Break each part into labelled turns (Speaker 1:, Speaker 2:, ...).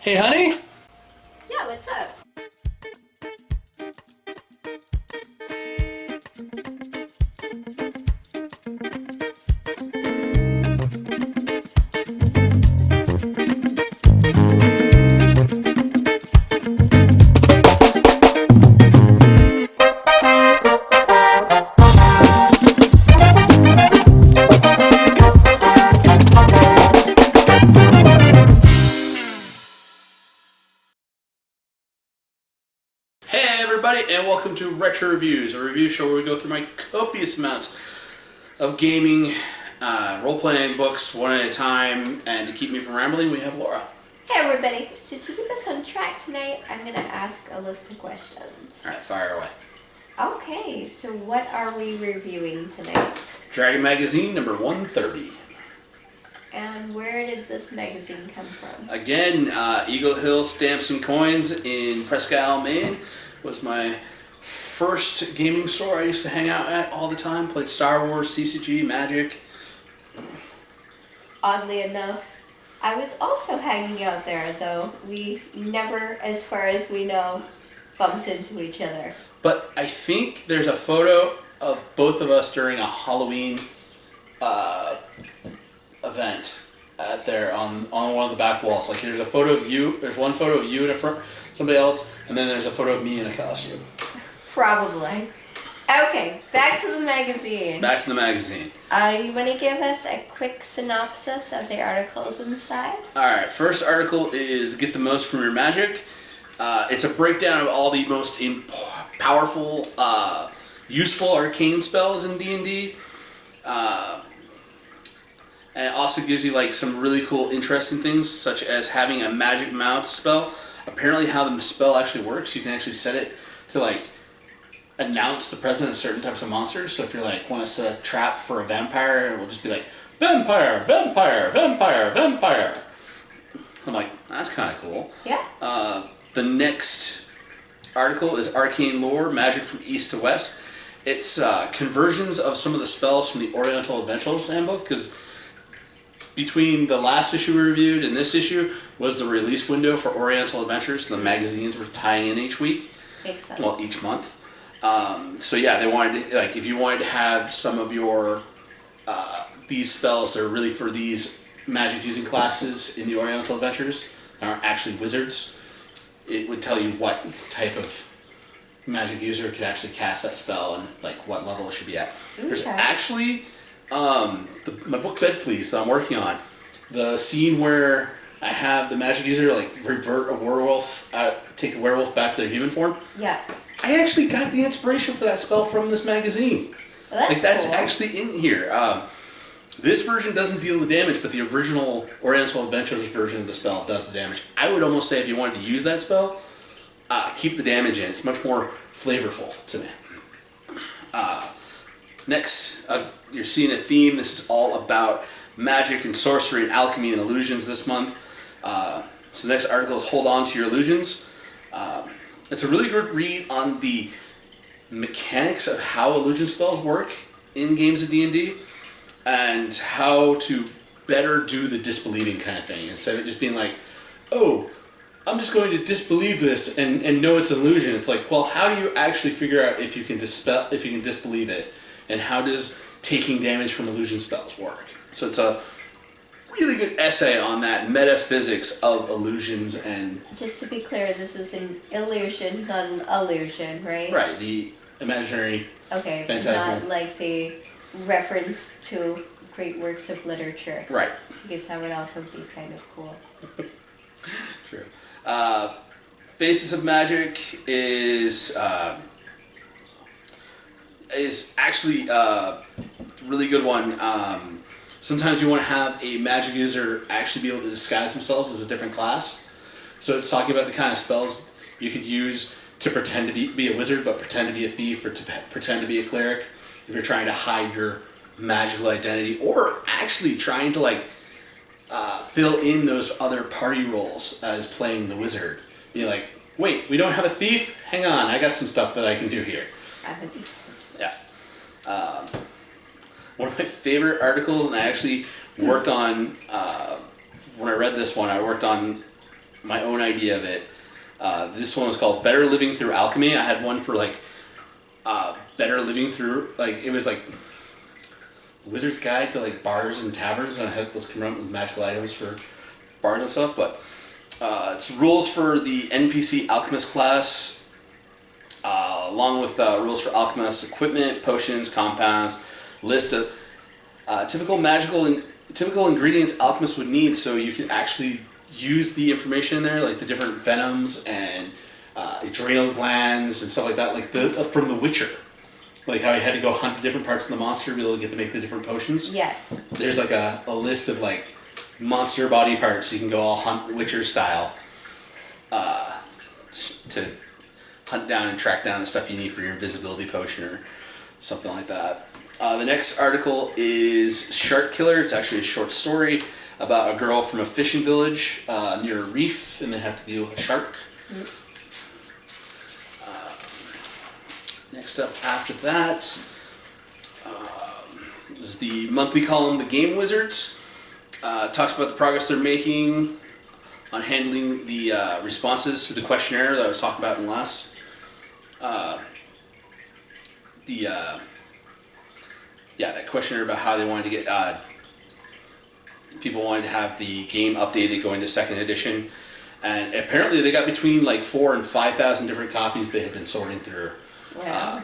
Speaker 1: Hey, honey.
Speaker 2: Yeah, what's up?
Speaker 1: Hey, everybody, and welcome to Retro Reviews, a review show where we go through my copious amounts of gaming, role-playing books one at a time, and to keep me from rambling, we have Laura.
Speaker 2: Hey everybody, so to keep us on track tonight, I'm going to ask a list of questions.
Speaker 1: Alright, fire away.
Speaker 2: Okay, so what are we reviewing tonight?
Speaker 1: Dragon Magazine, number 130.
Speaker 2: And where did this magazine come from?
Speaker 1: Again, Eagle Hill Stamps and Coins in Presque Isle, Maine, was my first gaming store I used to hang out at all the time. Played Star Wars, CCG, Magic.
Speaker 2: Oddly enough, I was also hanging out there, though we never, as far as we know, bumped into each other.
Speaker 1: But I think there's a photo of both of us during a Halloween event there on one of the back walls. Like there's a photo of you. There's one photo of you in a front, somebody else, and then there's a photo of me in a costume.
Speaker 2: Probably. Okay, back to the magazine.
Speaker 1: Back to the magazine.
Speaker 2: You want to give us a quick synopsis of the articles inside?
Speaker 1: All right. First article is "Get the Most from Your Magic." It's a breakdown of all the most powerful, useful arcane spells in D&D. And it also gives you like some really cool, interesting things, such as having a magic mouth spell. Apparently, how the spell actually works, you can actually set it to like announce the presence of certain types of monsters. So if you're like want to set a trap for a vampire, it will just be like vampire, vampire, vampire, vampire. I'm like, that's kind of cool.
Speaker 2: Yeah.
Speaker 1: The next article is Arcane Lore, Magic from East to West. It's conversions of some of the spells from the Oriental Adventures Handbook, because between the last issue we reviewed and this issue was the release window for Oriental Adventures. The magazines were tying in each week.
Speaker 2: Makes sense.
Speaker 1: Well, each month. So yeah, they wanted to, like, if you wanted to have some of your these spells that are really for these magic using classes in the Oriental Adventures that aren't actually wizards, it would tell you what type of magic user could actually cast that spell and like what level it should be at. Okay. There's actually my book Bed Fleas that I'm working on. The scene where I have the magic user like revert a werewolf, take a werewolf back to their human form.
Speaker 2: Yeah.
Speaker 1: I actually got the inspiration for that spell from this magazine.
Speaker 2: Well,
Speaker 1: that's
Speaker 2: cool.
Speaker 1: actually in here. This version doesn't deal the damage, but the original Oriental Adventures version of the spell does the damage. I would almost say if you wanted to use that spell, keep the damage in. It's much more flavorful to me. Next, you're seeing a theme. This is all about magic and sorcery and alchemy and illusions this month. So the next article is Hold On to Your Illusions. It's a really good read on the mechanics of how illusion spells work in games of D&D and how to better do the disbelieving kind of thing. Instead of just being like, oh, I'm just going to disbelieve this and know it's an illusion. It's like, well, how do you actually figure out if you can disbelieve it? And how does taking damage from illusion spells work? So it's a really good essay on that metaphysics of illusions and...
Speaker 2: Just to be clear, this is an illusion, not an illusion, right?
Speaker 1: Right, the imaginary...
Speaker 2: Okay,
Speaker 1: phantasmal.
Speaker 2: not like the reference to great works of literature.
Speaker 1: Right.
Speaker 2: I guess that would also be kind of cool.
Speaker 1: True. Faces of Magic is actually a really good one. Sometimes you want to have a magic user actually be able to disguise themselves as a different class. So it's talking about the kind of spells you could use to pretend to be a wizard, but pretend to be a thief, or to pretend to be a cleric if you're trying to hide your magical identity, or actually trying to like fill in those other party roles as playing the wizard. Be like, wait, we don't have a thief? Hang on, I got some stuff that I can do here. Yeah. One of my favorite articles, and I actually worked on, when I read this one, I worked on my own idea of it. This one was called Better Living Through Alchemy. I had one for like Better Living Through, like it was like Wizard's Guide to like bars and taverns, and I was coming up with magical items for bars and stuff. But it's rules for the NPC Alchemist class, along with rules for Alchemist equipment, potions, compounds, list of typical ingredients alchemists would need, so you can actually use the information in there, like the different venoms and adrenal glands and stuff like that, like from The Witcher. Like how you had to go hunt the different parts of the monster to be able to get to make the different potions.
Speaker 2: Yeah.
Speaker 1: There's like a list of like monster body parts, so you can go all hunt Witcher style to hunt down and track down the stuff you need for your invisibility potion or something like that. The next article is Shark Killer. It's actually a short story about a girl from a fishing village near a reef, and they have to deal with a shark. Mm-hmm. Next up after that is the monthly column, The Game Wizards. Talks about the progress they're making on handling the responses to the questionnaire that I was talking about in last. That questionnaire about how they wanted to get people wanted to have the game updated going to 2nd edition, and apparently they got between like 4,000 and 5,000 different copies they had been sorting through.
Speaker 2: Yeah.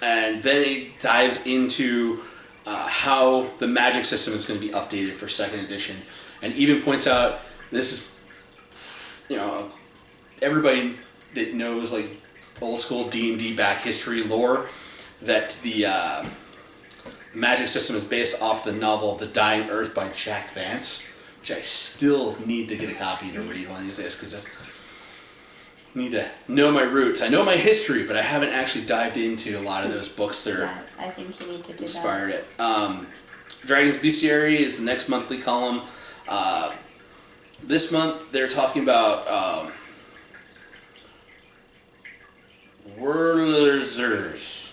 Speaker 1: And then it dives into how the magic system is going to be updated for 2nd edition, and even points out this is, everybody that knows like old school D&D back history lore, that the magic system is based off the novel The Dying Earth by Jack Vance, which I still need to get a copy to read one of these days because I need to know my roots. I know my history, but I haven't actually dived into a lot of those books that are
Speaker 2: I think you need to do
Speaker 1: inspired it. Dragon's Bestiary is the next monthly column. This month they're talking about Wurlzers.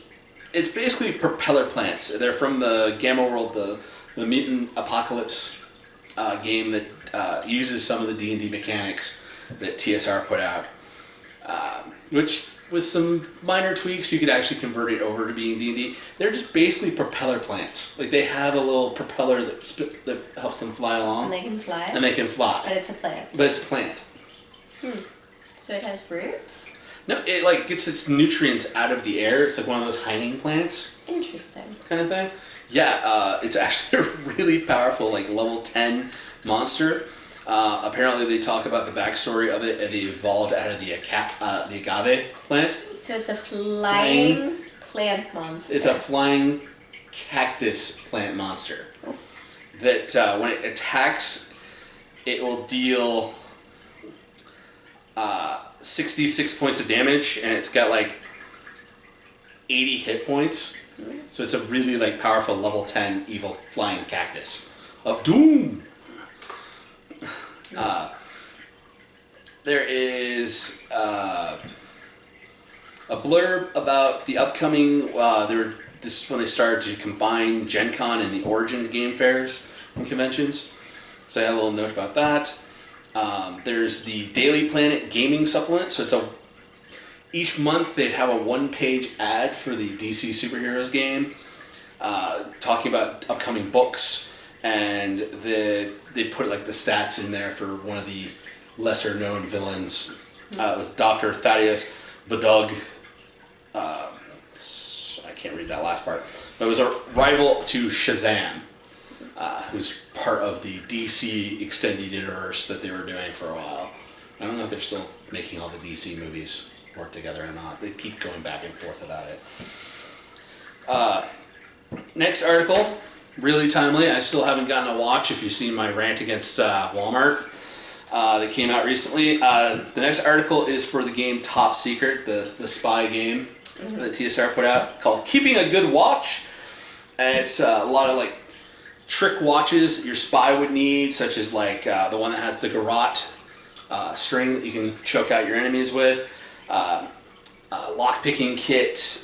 Speaker 1: It's basically propeller plants. They're from the Gamma World, the Mutant Apocalypse game that uses some of the D&D mechanics that TSR put out. Which, with some minor tweaks, you could actually convert it over to being D&D. They're just basically propeller plants. Like, they have a little propeller that helps them fly along.
Speaker 2: And they can fly?
Speaker 1: And they can fly.
Speaker 2: But it's a plant.
Speaker 1: But it's a plant.
Speaker 2: So it has roots?
Speaker 1: No, it like gets its nutrients out of the air. It's like one of those hiding plants. Interesting. Kind of thing. Yeah, it's actually a really powerful, like, level 10 monster. Apparently, they talk about the backstory of it, and they evolved out of the agave plant.
Speaker 2: So it's a flying plant monster.
Speaker 1: It's a flying cactus plant monster. Oh. That when it attacks, it will deal 66 points of damage, and it's got like 80 hit points. So it's a really like powerful level 10 evil flying cactus of doom. There is a blurb about the upcoming. This is when they started to combine Gen Con and the Origins game fairs and conventions. So I have a little note about that. There's the Daily Planet gaming supplement. So each month they'd have a 1-page ad for the DC Superheroes game, talking about upcoming books, and they put like the stats in there for one of the lesser known villains. It was Dr. Thaddeus Bodug. I can't read that last part. But it was a rival to Shazam, who's part of the DC extended universe that they were doing for a while. I don't know if they're still making all the DC movies work together or not. They keep going back and forth about it. Next article, really timely. I still haven't gotten a watch if you've seen my rant against Walmart that came out recently. The next article is for the game Top Secret, the spy game that TSR put out, called Keeping a Good Watch. And it's a lot of like trick watches that your spy would need, such as like the one that has the garrote string that you can choke out your enemies with, lock-picking kit,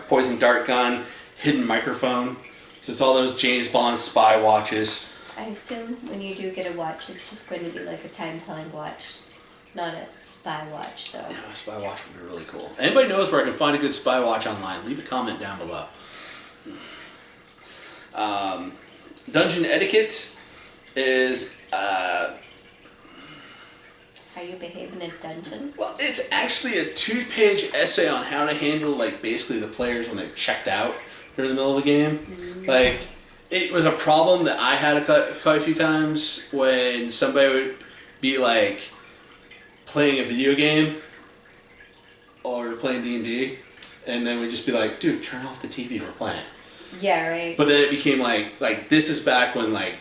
Speaker 1: poison dart gun, hidden microphone. So it's all those James Bond spy watches.
Speaker 2: I assume when you do get a watch, it's just going to be like a time-telling watch. Not a spy watch, though.
Speaker 1: Yeah, a spy watch would be really cool. Anybody knows where I can find a good spy watch online? Leave a comment down below. Dungeon etiquette is
Speaker 2: How you behave in a dungeon?
Speaker 1: well, it's actually a 2-page essay on how to handle like basically the players when they've checked out during the middle of a game. Like it was a problem that I had quite a few times when somebody would be like playing a video game or playing D&D, and then we'd just be like, dude, turn off the TV, we're playing.
Speaker 2: Yeah, right.
Speaker 1: But then it became like this is back when like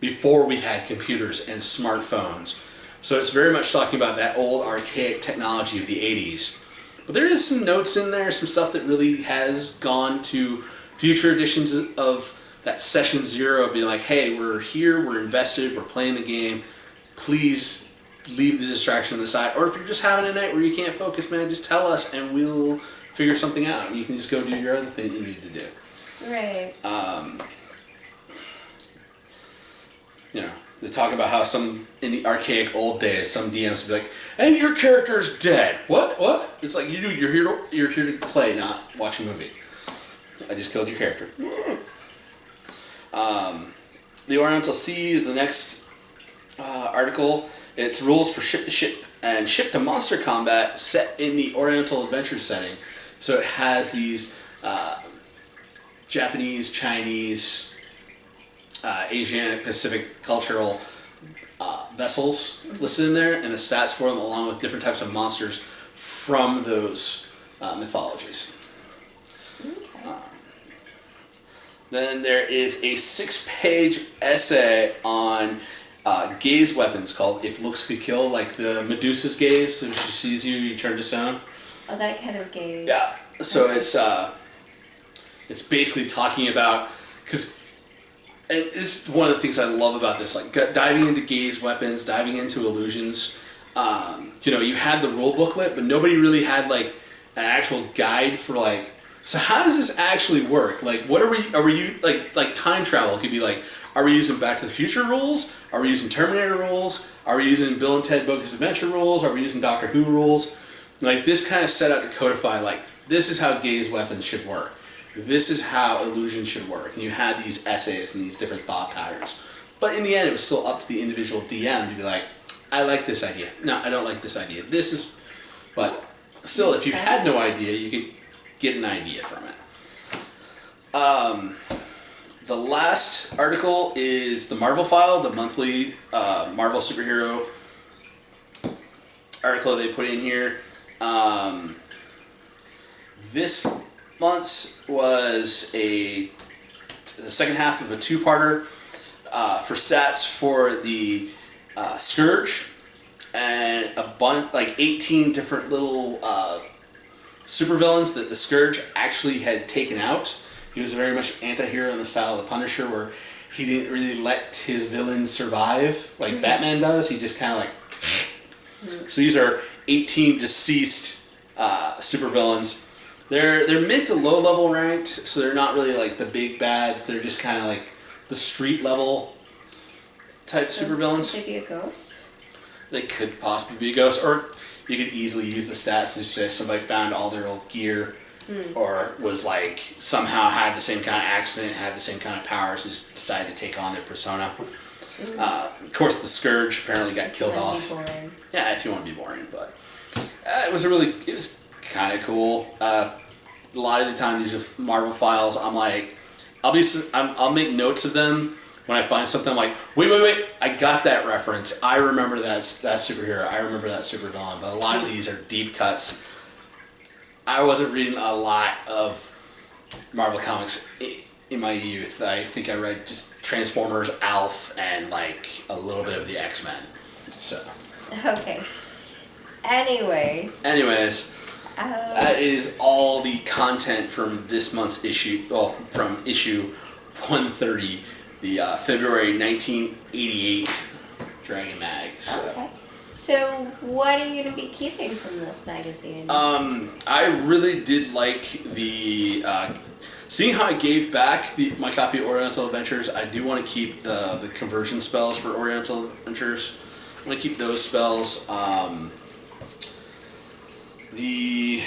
Speaker 1: before we had computers and smartphones. So it's very much talking about that old archaic technology of the 80s. But there is some notes in there, some stuff that really has gone to future editions of that session 0, being like, hey, we're here, we're invested, we're playing the game. Please leave the distraction on the side. Or if you're just having a night where you can't focus, man, just tell us and we'll figure something out. And you can just go do your other thing you need to do.
Speaker 2: Right.
Speaker 1: You know, they talk about how in the archaic old days, some DMs would be like, and your character's dead. What? It's like, you're here to play, not watch a movie. I just killed your character. The Oriental Sea is the next article. It's rules for ship to ship and ship to monster combat set in the Oriental adventure setting. So it has these Japanese, Chinese, Asian, Pacific cultural vessels listed in there, and the stats for them, along with different types of monsters from those mythologies.
Speaker 2: Okay.
Speaker 1: Then there is a 6-page essay on gaze weapons called "If Looks Could Kill," like the Medusa's gaze. So if she sees you, you turn to stone.
Speaker 2: Oh, that kind of gaze.
Speaker 1: Yeah. So it's basically talking about, and it's one of the things I love about this, like diving into gaze weapons, diving into illusions. You had the rule booklet, but nobody really had like an actual guide for like, so how does this actually work? Like, what are we like time travel could be like, are we using Back to the Future rules? Are we using Terminator rules? Are we using Bill and Ted Bogus Adventure rules? Are we using Doctor Who rules? Like, this kind of set out to codify, like, this is how gaze weapons should work. This is how illusion should work. And you had these essays and these different thought patterns. But in the end, it was still up to the individual DM to be like, I like this idea. No, I don't like this idea. But still, if you had no idea, you could get an idea from it. The last article is the Marvel File, the monthly Marvel superhero article they put in here. This month's was the second half of a 2-parter for stats for the Scourge and a bunch, like 18 different little supervillains that the Scourge actually had taken out. He was very much anti-hero in the style of the Punisher, where he didn't really let his villains survive like Batman does. He just kind of like... So these are 18 deceased supervillains. They're mid to low level ranked, so they're not really like the big bads. They're just kind of like the street level type supervillains.
Speaker 2: Could they be a ghost?
Speaker 1: They could possibly be a ghost, or you could easily use the stats to say somebody found all their old gear, or was like somehow had the same kind of accident, had the same kind of powers, and just decided to take on their persona. Of course, the Scourge apparently got killed off.
Speaker 2: Boring.
Speaker 1: Yeah, if you want to be boring, but it was kind of cool. A lot of the time, these Marvel files, I'm like, I'll make notes of them when I find something. I'm like, wait, I got that reference. I remember that superhero. I remember that supervillain. But a lot of these are deep cuts. I wasn't reading a lot of Marvel comics in my youth. I think I read just Transformers, Alf, and like a little bit of the X-Men. So.
Speaker 2: Okay. Anyways.
Speaker 1: That is all the content from this month's issue. Well, from issue 130, the February 1988 Dragon Mag. So.
Speaker 2: Okay. So, what are you going to be keeping from this magazine?
Speaker 1: I really did like the... seeing how I gave back my copy of Oriental Adventures, I do want to keep the conversion spells for Oriental Adventures. going to keep those spells. The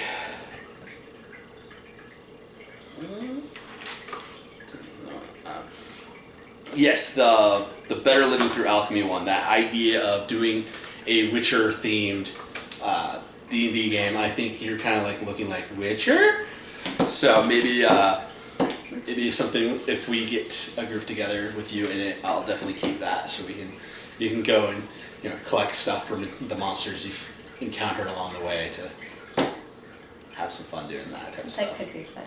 Speaker 1: yes, the Better Living Through Alchemy one. That idea of doing a Witcher themed D&D game. I think you're kind of like looking like Witcher, so maybe maybe something if we get a group together with you in it. I'll definitely keep that so you can go and collect stuff from the monsters you've encountered along the way to have some fun doing that type of stuff.
Speaker 2: That could be fun.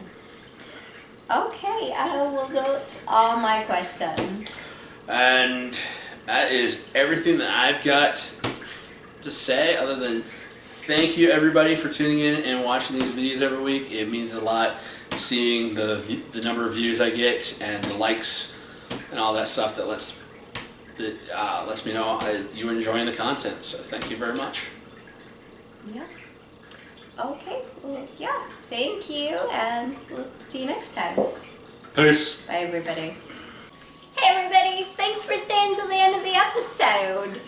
Speaker 2: Okay, well, that's all my questions.
Speaker 1: And that is everything that I've got to say, other than thank you everybody for tuning in and watching these videos every week. It means a lot seeing the number of views I get and the likes and all that stuff that lets me know you enjoying the content. So thank you very much.
Speaker 2: Yeah. Okay, well, yeah, thank you, and we'll see you next time.
Speaker 1: Peace.
Speaker 2: Bye, everybody. Hey, everybody, thanks for staying till the end of the episode.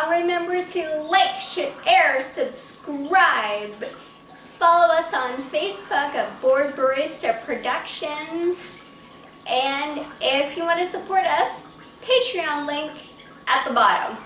Speaker 2: Remember to like, share, subscribe. Follow us on Facebook at Board Barista Productions. And if you want to support us, Patreon link at the bottom.